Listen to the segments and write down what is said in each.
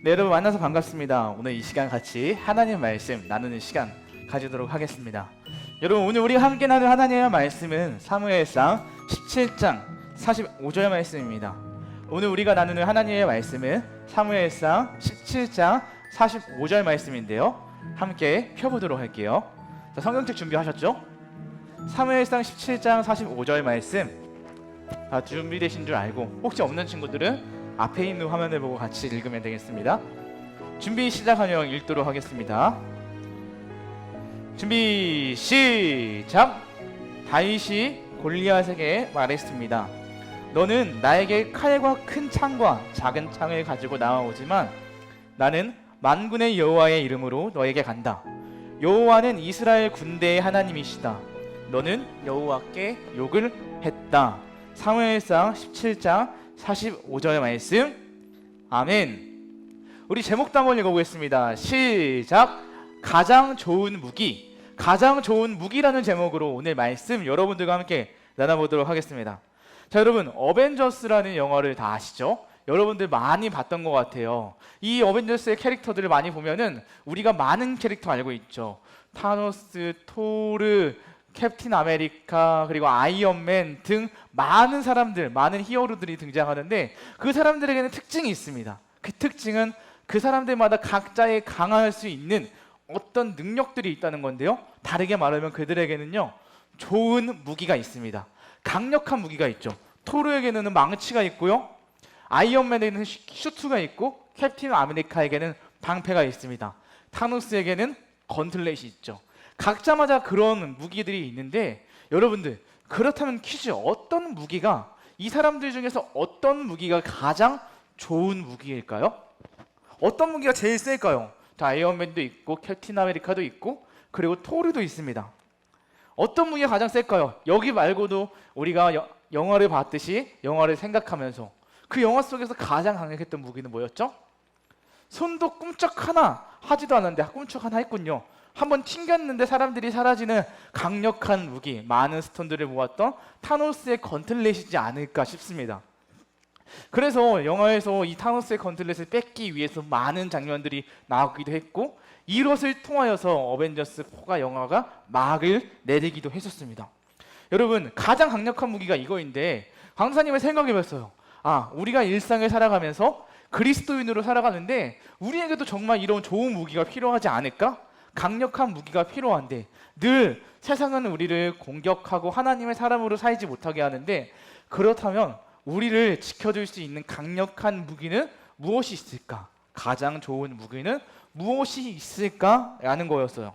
네, 여러분 만나서 반갑습니다. 오늘 이 시간 같이 하나님 말씀 나누는 시간 가지도록 하겠습니다. 여러분, 오늘 우리가 함께 나눌 하나님의 말씀은 사무엘상 17장 45절 말씀입니다. 오늘 우리가 나누는 하나님의 말씀은 사무엘상 17장 45절 말씀인데요, 함께 펴보도록 할게요. 자, 성경책 준비하셨죠? 사무엘상 17장 45절 말씀 다 준비되신 줄 알고, 혹시 없는 친구들은 앞에 있는 화면을 보고 같이 읽으면 되겠습니다. 준비 시작하면 읽도록 하겠습니다. 준비 시작! 다윗이 골리앗에게 말했습니다. 너는 나에게 칼과 큰 창과 작은 창을 가지고 나아오지만 나는 만군의 여호와의 이름으로 너에게 간다. 여호와는 이스라엘 군대의 하나님이시다. 너는 여호와께 욕을 했다. 사무엘상 17장 45절 말씀. 아멘. 우리 제목도 한번 읽어보겠습니다. 시작. 가장 좋은 무기. 가장 좋은 무기라는 제목으로 오늘 말씀 여러분들과 함께 나눠보도록 하겠습니다. 자, 여러분, 어벤져스라는 영화를 다 아시죠? 여러분들 많이 봤던 것 같아요. 이 어벤져스의 캐릭터들을 많이 보면은 우리가 많은 캐릭터 알고 있죠. 타노스, 토르, 캡틴 아메리카, 그리고 아이언맨 등 많은 사람들, 많은 히어로들이 등장하는데, 그 사람들에게는 특징이 있습니다. 그 특징은 그 사람들마다 각자의 강할 수 있는 어떤 능력들이 있다는 건데요, 다르게 말하면 그들에게는요 좋은 무기가 있습니다. 강력한 무기가 있죠. 토르에게는 망치가 있고요, 아이언맨에게는 슈트가 있고, 캡틴 아메리카에게는 방패가 있습니다. 타노스에게는 건틀렛이 있죠. 각자마다 그런 무기들이 있는데, 여러분들, 그렇다면 퀴즈, 어떤 무기가, 이 사람들 중에서 어떤 무기가 가장 좋은 무기일까요? 어떤 무기가 제일 셀까요? 아이언맨도 있고, 캡틴 아메리카도 있고, 그리고 토르도 있습니다. 어떤 무기가 가장 셀까요? 여기 말고도 우리가 영화를 봤듯이 영화를 생각하면서 그 영화 속에서 가장 강력했던 무기는 뭐였죠? 손도 꿈쩍 하나 하지도 않았는데 꿈쩍 하나 했군요. 한번 튕겼는데 사람들이 사라지는 강력한 무기, 많은 스톤들을 모았던 타노스의 건틀렛이지 않을까 싶습니다. 그래서 영화에서 이 타노스의 건틀렛을 뺏기 위해서 많은 장면들이 나오기도 했고, 이것을 통하여서 어벤져스 4가 영화가 막을 내리기도 했었습니다. 여러분, 가장 강력한 무기가 이거인데, 강사님을 생각해봤어요. 우리가 일상을 살아가면서 그리스도인으로 살아가는데 우리에게도 정말 이런 좋은 무기가 필요하지 않을까? 강력한 무기가 필요한데, 늘 세상은 우리를 공격하고 하나님의 사람으로 살지 못하게 하는데, 그렇다면 우리를 지켜줄 수 있는 강력한 무기는 무엇이 있을까? 가장 좋은 무기는 무엇이 있을까? 라는 거였어요.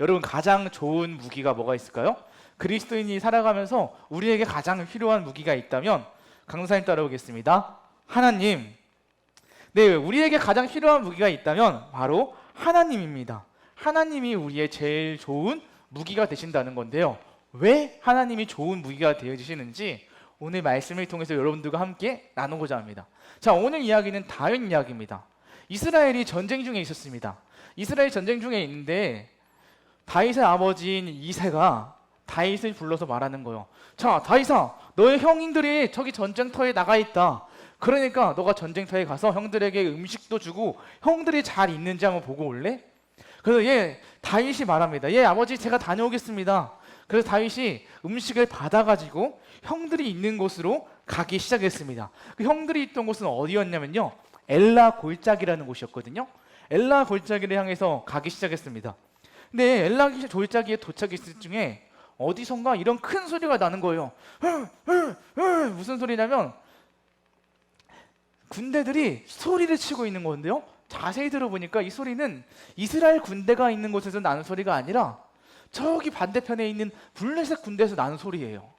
여러분, 가장 좋은 무기가 뭐가 있을까요? 그리스도인이 살아가면서 우리에게 가장 필요한 무기가 있다면, 강사님 따라오겠습니다. 하나님. 네, 우리에게 가장 필요한 무기가 있다면 바로 하나님입니다. 하나님이 우리의 제일 좋은 무기가 되신다는 건데요, 왜 하나님이 좋은 무기가 되어주시는지 오늘 말씀을 통해서 여러분들과 함께 나누고자 합니다. 자, 오늘 이야기는 다윗 이야기입니다. 이스라엘이 전쟁 중에 있었습니다. 이스라엘 전쟁 중에 있는데 다윗의 아버지인 이새가 다윗을 불러서 말하는 거예요. 자, 다윗아, 너의 형님들이 저기 전쟁터에 나가 있다. 그러니까 너가 전쟁터에 가서 형들에게 음식도 주고 형들이 잘 있는지 한번 보고 올래? 그래서 다윗이 말합니다. 아버지, 제가 다녀오겠습니다. 그래서 다윗이 음식을 받아가지고 형들이 있는 곳으로 가기 시작했습니다. 그 형들이 있던 곳은 어디였냐면요, 엘라 골짜기라는 곳이었거든요. 엘라 골짜기를 향해서 가기 시작했습니다. 근데 엘라 골짜기에 도착했을 중에 어디선가 이런 큰 소리가 나는 거예요. 무슨 소리냐면 군대들이 소리를 치고 있는 건데요, 자세히 들어보니까 이 소리는 이스라엘 군대가 있는 곳에서 나는 소리가 아니라 저기 반대편에 있는 블레셋 군대에서 나는 소리예요.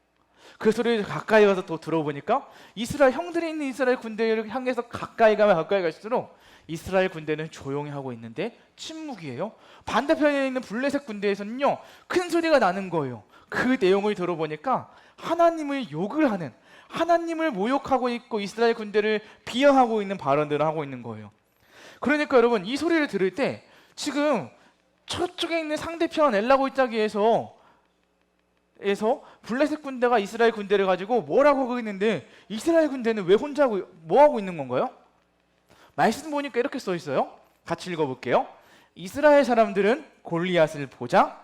그 소리를 가까이 가서 또 들어보니까 이스라엘 형들이 있는 이스라엘 군대를 향해서 가까이 가면 가까이 갈수록 이스라엘 군대는 조용히 하고 있는데 침묵이에요. 반대편에 있는 블레셋 군대에서는요, 큰 소리가 나는 거예요. 그 내용을 들어보니까 하나님을 욕을 하는, 하나님을 모욕하고 있고 이스라엘 군대를 비하하고 있는 발언들을 하고 있는 거예요. 그러니까 여러분, 이 소리를 들을 때 지금 저쪽에 있는 상대편 엘라 골짜기에서 블레셋 군대가 이스라엘 군대를 가지고 뭐라고 하고 있는데, 이스라엘 군대는 왜 혼자 뭐 하고 있는 건가요? 말씀 보니까 이렇게 써 있어요. 같이 읽어볼게요. 이스라엘 사람들은 골리앗을 보자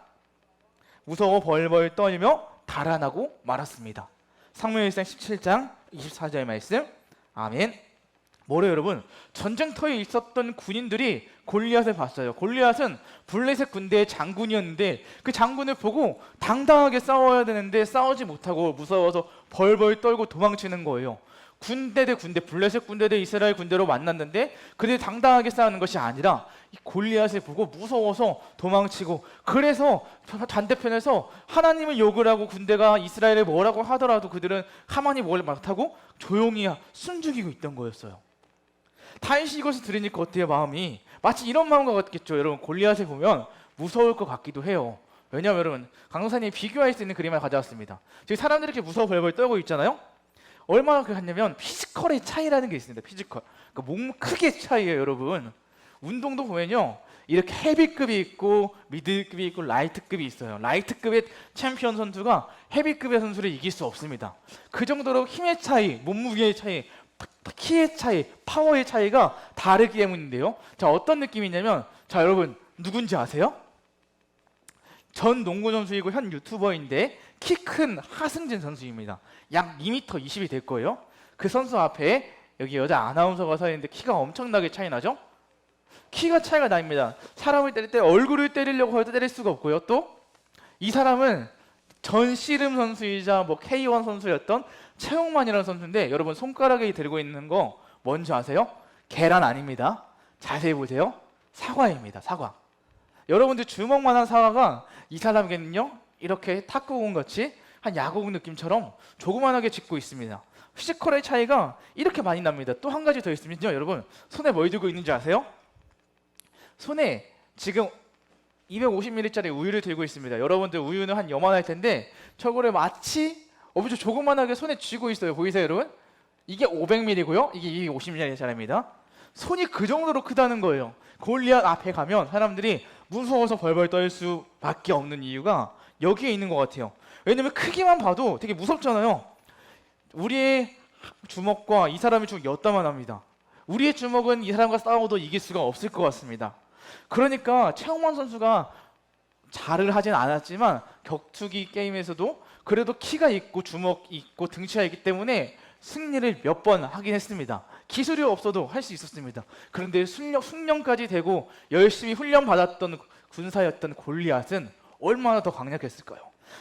무서워 벌벌 떨며 달아나고 말았습니다. 사무엘상 17장 24절 말씀. 아멘. 뭐래요 여러분? 전쟁터에 있었던 군인들이 골리앗을 봤어요. 골리앗은 블레셋 군대의 장군이었는데 그 장군을 보고 당당하게 싸워야 되는데 싸우지 못하고 무서워서 벌벌 떨고 도망치는 거예요. 군대 대 군대, 블레셋 군대 대 이스라엘 군대로 만났는데 그들이 당당하게 싸우는 것이 아니라 이 골리앗을 보고 무서워서 도망치고, 그래서 반대편에서 하나님을 욕을 하고 군대가 이스라엘을 뭐라고 하더라도 그들은 가만히 뭘 못하고 조용히 숨죽이고 있던 거였어요. 다윗이 이것을 들으니까 어때요? 마음이 마치 이런 마음과 같겠죠. 여러분, 골리앗을 보면 무서울 것 같기도 해요. 왜냐하면 여러분, 강동사님이 비교할 수 있는 그림을 가져왔습니다. 지금 사람들이 이렇게 무서워 벌벌 떨고 있잖아요. 얼마나 그랬냐면 피지컬의 차이라는 게 있습니다. 피지컬, 그러니까 몸 크기의 차이예요. 여러분, 운동도 보면요, 이렇게 헤비급이 있고 미들급이 있고 라이트급이 있어요. 라이트급의 챔피언 선수가 헤비급의 선수를 이길 수 없습니다. 그 정도로 힘의 차이, 몸무게의 차이, 키의 차이, 파워의 차이가 다르기 때문인데요. 자, 어떤 느낌이냐면, 자 여러분, 누군지 아세요? 전 농구 선수이고 현 유튜버인데 키 큰 하승진 선수입니다. 약 2m 20이 될 거예요. 그 선수 앞에 여기 여자 아나운서가 서 있는데 키가 엄청나게 차이 나죠? 키가 차이가 납니다. 사람을 때릴 때 얼굴을 때리려고 해도 때릴 수가 없고요. 또 이 사람은 전 씨름 선수이자 뭐 K1 선수였던 최홍만이라는 선수인데, 여러분 손가락에 들고 있는 거 뭔지 아세요? 계란 아닙니다. 자세히 보세요. 사과입니다. 사과. 여러분들 주먹만한 사과가 이 사람에게는요, 이렇게 탁구공 같이 한 야구공 느낌처럼 조그만하게 짚고 있습니다. 피지컬의 차이가 이렇게 많이 납니다. 또 한 가지 더 있으면요, 여러분 손에 뭘 들고 있는지 아세요? 손에 지금 250ml짜리 우유를 들고 있습니다. 여러분들 우유는 한 요만할 텐데 저거를 마치 엄청 조그만하게 손에 쥐고 있어요. 보이세요 여러분? 이게 500ml고요. 이게 250ml짜리입니다. 손이 그 정도로 크다는 거예요. 골리앗 앞에 가면 사람들이 무서워서 벌벌 떨 수밖에 없는 이유가 여기에 있는 것 같아요. 왜냐면 크기만 봐도 되게 무섭잖아요. 우리의 주먹과 이 사람의 주먹이 였다만 합니다. 우리의 주먹은 이 사람과 싸워도 이길 수가 없을 것 같습니다. 그러니까 최홍만 선수가 잘을 하진 않았지만 격투기 게임에서도 그래도 키가 있고 주먹이 있고 등치가 있기 때문에 승리를 몇 번 하긴 했습니다. 기술이 없어도 할 수 있었습니다. 그런데 숙련까지 되고 열심히 훈련받았던 군사였던 골리앗은 얼마나 더 강력했을까요?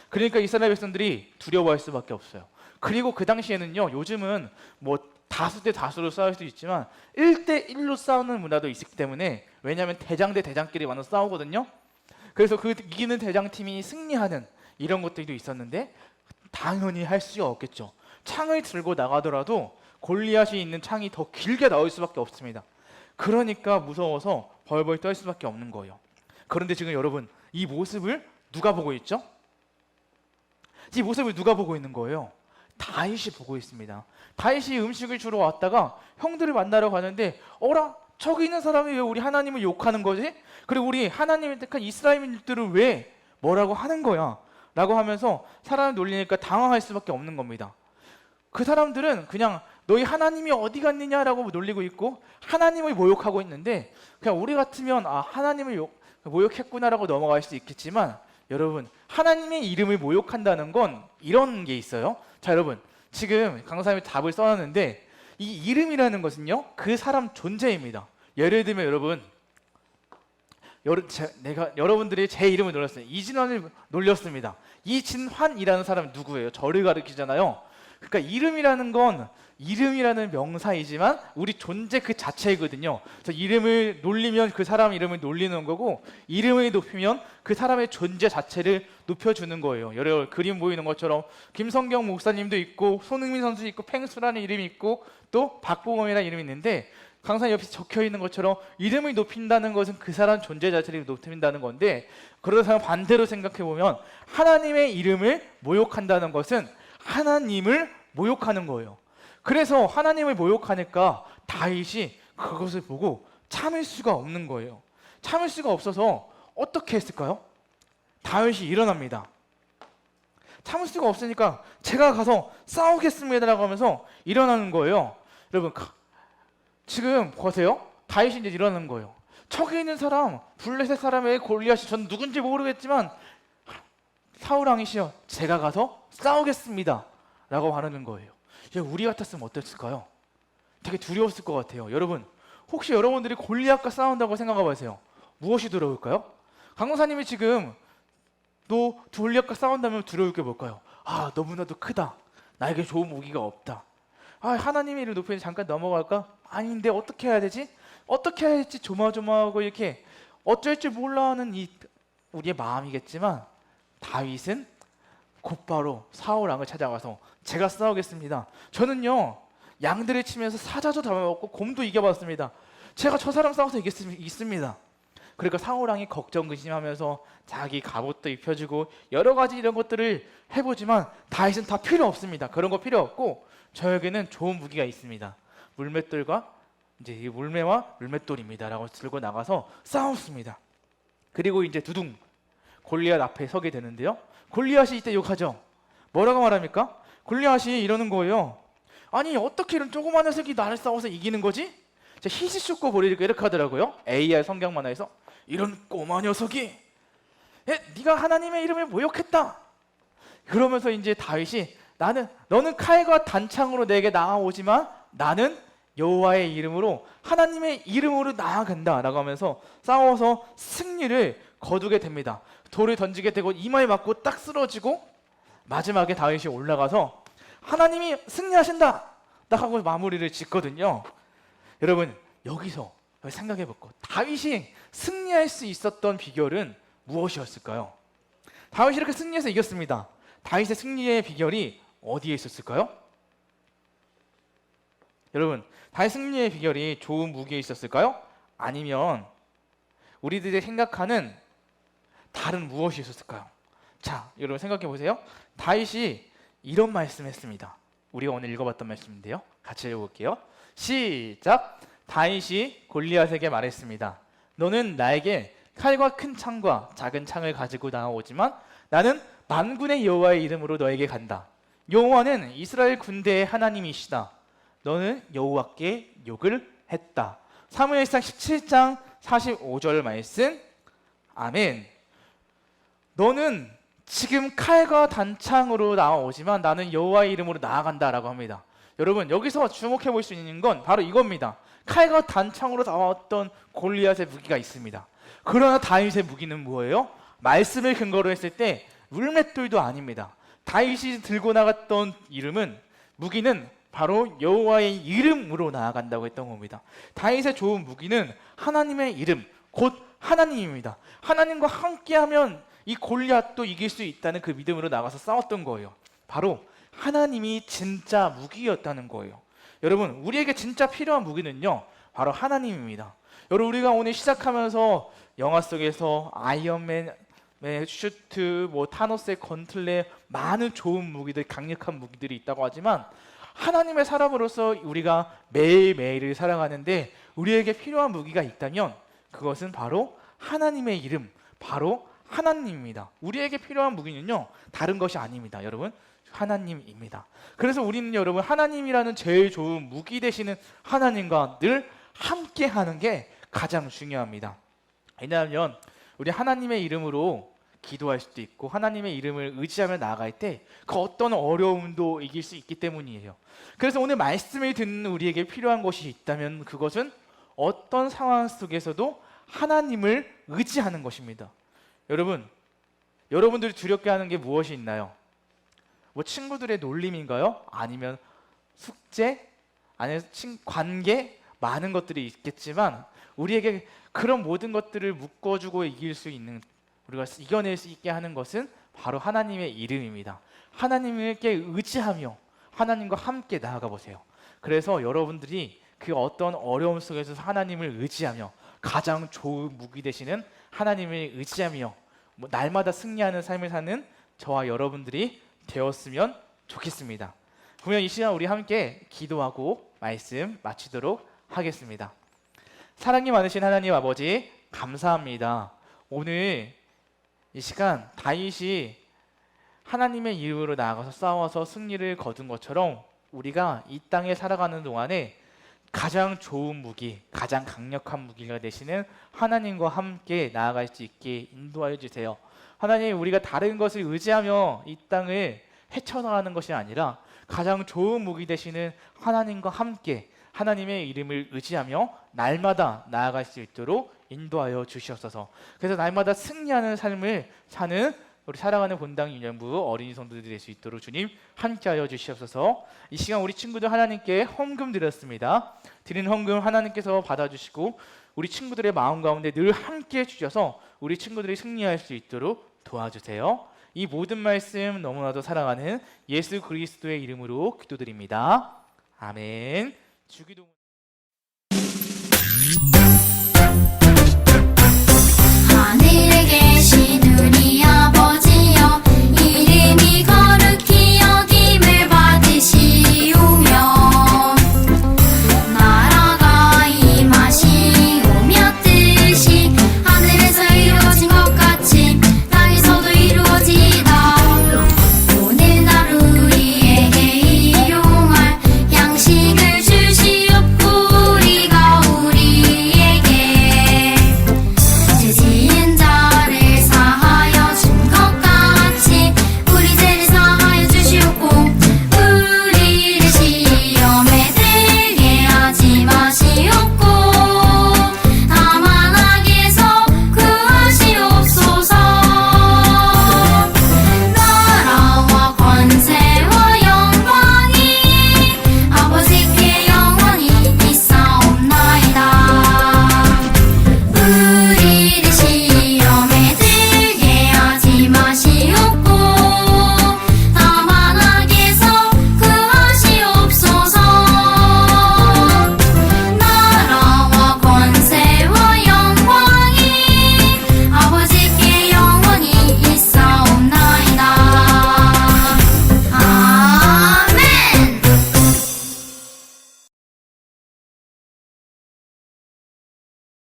그러니까 이스라엘 백성들이 두려워할 수밖에 없어요. 그리고 그 당시에는요, 요즘은 뭐 다수 대 다수로 싸울 수도 있지만 1대1로 싸우는 문화도 있기 때문에, 왜냐하면 대장 대 대장끼리 만나서 싸우거든요. 그래서 그 이기는 대장팀이 승리하는 이런 것들도 있었는데 당연히 할 수가 없겠죠. 창을 들고 나가더라도 골리앗이 있는 창이 더 길게 나올 수밖에 없습니다. 그러니까 무서워서 벌벌 떨 수밖에 없는 거예요. 그런데 지금 여러분, 이 모습을 누가 보고 있죠? 이 모습을 누가 보고 있는 거예요? 다윗이 보고 있습니다. 다윗이 음식을 주러 왔다가 형들을 만나러 가는데, 어라? 저기 있는 사람이 왜 우리 하나님을 욕하는 거지? 그리고 우리 하나님을 택한 이스라엘민들을 왜 뭐라고 하는 거야? 라고 하면서 사람을 놀리니까 당황할 수밖에 없는 겁니다. 그 사람들은 그냥 너희 하나님이 어디 갔느냐라고 놀리고 있고 하나님을 모욕하고 있는데, 그냥 우리 같으면 하나님을 모욕했구나라고 넘어갈 수 있겠지만, 여러분, 하나님의 이름을 모욕한다는 건 이런 게 있어요. 자 여러분, 지금 강사님이 답을 써놨는데 이 이름이라는 것은요, 그 사람 존재입니다. 예를 들면 여러분, 여러분들이 제 이름을 놀렸어요. 이진환을 놀렸습니다. 이진환이라는 사람은 누구예요? 저를 가리키잖아요. 그러니까 이름이라는 건 이름이라는 명사이지만 우리 존재 그 자체이거든요. 그래서 이름을 놀리면 그 사람 이름을 놀리는 거고, 이름을 높이면 그 사람의 존재 자체를 높여주는 거예요. 여러 그림 보이는 것처럼 김성경 목사님도 있고 손흥민 선수 있고 팽수라는 이름이 있고 또 박보검이라는 이름이 있는데, 강사 옆에 적혀 있는 것처럼 이름을 높인다는 것은 그 사람 존재 자체를 높인다는 건데, 그러다 반대로 생각해 보면 하나님의 이름을 모욕한다는 것은 하나님을 모욕하는 거예요. 그래서 하나님을 모욕하니까 다윗이 그것을 보고 참을 수가 없는 거예요. 참을 수가 없어서 어떻게 했을까요? 다윗이 일어납니다. 참을 수가 없으니까 제가 가서 싸우겠습니다라고 하면서 일어나는 거예요. 여러분, 지금 보세요. 다윗이 이제 이러는 거예요. 저기 있는 사람, 블레셋 사람의 골리앗이 전 누군지 모르겠지만 사울 왕이시여, 제가 가서 싸우겠습니다 라고 하는 거예요. 우리 같았으면 어땠을까요? 되게 두려웠을 것 같아요. 여러분, 혹시 여러분들이 골리앗과 싸운다고 생각해 보세요. 무엇이 두려울까요? 강도사님이 지금 너 골리앗과 싸운다면 두려울 게 뭘까요? 너무나도 크다. 나에게 좋은 무기가 없다. 하나님의 이름 높이 잠깐 넘어갈까? 아닌데 어떻게 해야 되지? 어떻게 해야 할지 조마조마하고 이렇게 어쩔 줄 몰라 하는 이 우리의 마음이겠지만, 다윗은 곧바로 사울 왕을 찾아가서 제가 싸우겠습니다. 저는요 양들을 치면서 사자도 잡아먹고 곰도 이겨봤습니다. 제가 저 사람 싸워서 이겼습니다. 그러니까 사울 왕이 걱정 근심하면서 자기 갑옷도 입혀주고 여러 가지 이런 것들을 해보지만 다윗은 다 필요 없습니다. 그런 거 필요 없고 저에게는 좋은 무기가 있습니다. 물맷돌과 이제 이 물매와 물맷돌입니다라고 들고 나가서 싸웠습니다. 그리고 이제 두둥 골리앗 앞에 서게 되는데요. 골리앗이 이때 욕하죠. 뭐라고 말합니까? 골리앗이 이러는 거예요. 아니 어떻게 이런 조그마한 녀석이 나를 싸워서 이기는 거지? 히스쇼코 보리니까 이렇게 하더라고요. AR 성경 만화에서 이런 꼬마 녀석이 네가 하나님의 이름을 모욕했다. 그러면서 이제 다윗이 너는 칼과 단창으로 내게 나아오지만 나는 여호와의 이름으로 하나님의 이름으로 나아간다 라고 하면서 싸워서 승리를 거두게 됩니다. 돌을 던지게 되고 이마에 맞고 딱 쓰러지고 마지막에 다윗이 올라가서 하나님이 승리하신다 딱 하고 마무리를 짓거든요. 여러분, 여기서 생각해 볼까? 다윗이 승리할 수 있었던 비결은 무엇이었을까요? 다윗이 이렇게 승리해서 이겼습니다. 다윗의 승리의 비결이 어디에 있었을까요? 여러분, 다윗 승리의 비결이 좋은 무기에 있었을까요? 아니면 우리들이 생각하는 다른 무엇이 있었을까요? 자, 여러분 생각해 보세요. 다윗이 이런 말씀했습니다. 우리가 오늘 읽어봤던 말씀인데요. 같이 읽어볼게요. 시작. 다윗이 골리앗에게 말했습니다. 너는 나에게 칼과 큰 창과 작은 창을 가지고 나오지만 나는 만군의 여호와의 이름으로 너에게 간다. 여호와는 이스라엘 군대의 하나님이시다. 너는 여호와께 욕을 했다. 사무엘상 17장 45절 말씀. 아멘. 너는 지금 칼과 단창으로 나오지만 나는 여호와의 이름으로 나아간다라고 합니다. 여러분, 여기서 주목해 볼 수 있는 건 바로 이겁니다. 칼과 단창으로 나왔던 골리앗의 무기가 있습니다. 그러나 다윗의 무기는 뭐예요? 말씀을 근거로 했을 때 물맷돌도 아닙니다. 다윗이 들고 나갔던 무기는 바로 여호와의 이름으로 나아간다고 했던 겁니다. 다윗의 좋은 무기는 하나님의 이름, 곧 하나님입니다. 하나님과 함께하면 이 골리앗도 이길 수 있다는 그 믿음으로 나가서 싸웠던 거예요. 바로 하나님이 진짜 무기였다는 거예요. 여러분, 우리에게 진짜 필요한 무기는요 바로 하나님입니다. 여러분, 우리가 오늘 시작하면서 영화 속에서 아이언맨 슈트, 타노스의 건틀레, 많은 좋은 무기들, 강력한 무기들이 있다고 하지만 하나님의 사람으로서 우리가 매일매일을 살아가는데 우리에게 필요한 무기가 있다면 그것은 바로 하나님의 이름, 바로 하나님입니다. 우리에게 필요한 무기는요 다른 것이 아닙니다. 여러분, 하나님입니다. 그래서 우리는 여러분 하나님이라는 제일 좋은 무기 되시는 하나님과 늘 함께 하는 게 가장 중요합니다. 왜냐하면 우리 하나님의 이름으로 기도할 수도 있고 하나님의 이름을 의지하며 나아갈 때 그 어떤 어려움도 이길 수 있기 때문이에요. 그래서 오늘 말씀을 듣는 우리에게 필요한 것이 있다면 그것은 어떤 상황 속에서도 하나님을 의지하는 것입니다. 여러분, 여러분들이 두렵게 하는 게 무엇이 있나요? 친구들의 놀림인가요? 아니면 숙제? 아니면 관계? 많은 것들이 있겠지만 우리에게 그런 모든 것들을 묶어주고 이길 수 있는, 우리가 이겨낼 수 있게 하는 것은 바로 하나님의 이름입니다. 하나님께 의지하며 하나님과 함께 나아가 보세요. 그래서 여러분들이 그 어떤 어려움 속에서 하나님을 의지하며 가장 좋은 무기 되시는 하나님을 의지하며 날마다 승리하는 삶을 사는 저와 여러분들이 되었으면 좋겠습니다. 그러면 이 시간 우리 함께 기도하고 말씀 마치도록 하겠습니다. 사랑이 많으신 하나님 아버지, 감사합니다. 오늘 이 시간 다윗이 하나님의 이름으로 나아가서 싸워서 승리를 거둔 것처럼 우리가 이 땅에 살아가는 동안에 가장 좋은 무기, 가장 강력한 무기가 되시는 하나님과 함께 나아갈 수 있게 인도하여 주세요. 하나님, 우리가 다른 것을 의지하며 이 땅을 헤쳐나가는 것이 아니라 가장 좋은 무기 되시는 하나님과 함께 하나님의 이름을 의지하며 날마다 나아갈 수 있도록 인도하여 주시옵소서. 그래서 날마다 승리하는 삶을 사는 우리 사랑하는 본당 유년부 어린이 성도들이 될 수 있도록 주님 함께하여 주시옵소서. 이 시간 우리 친구들 하나님께 헌금 드렸습니다. 드린 헌금 하나님께서 받아주시고 우리 친구들의 마음 가운데 늘 함께해 주셔서 우리 친구들이 승리할 수 있도록 도와주세요. 이 모든 말씀 너무나도 사랑하는 예수 그리스도의 이름으로 기도드립니다. 아멘. 주기도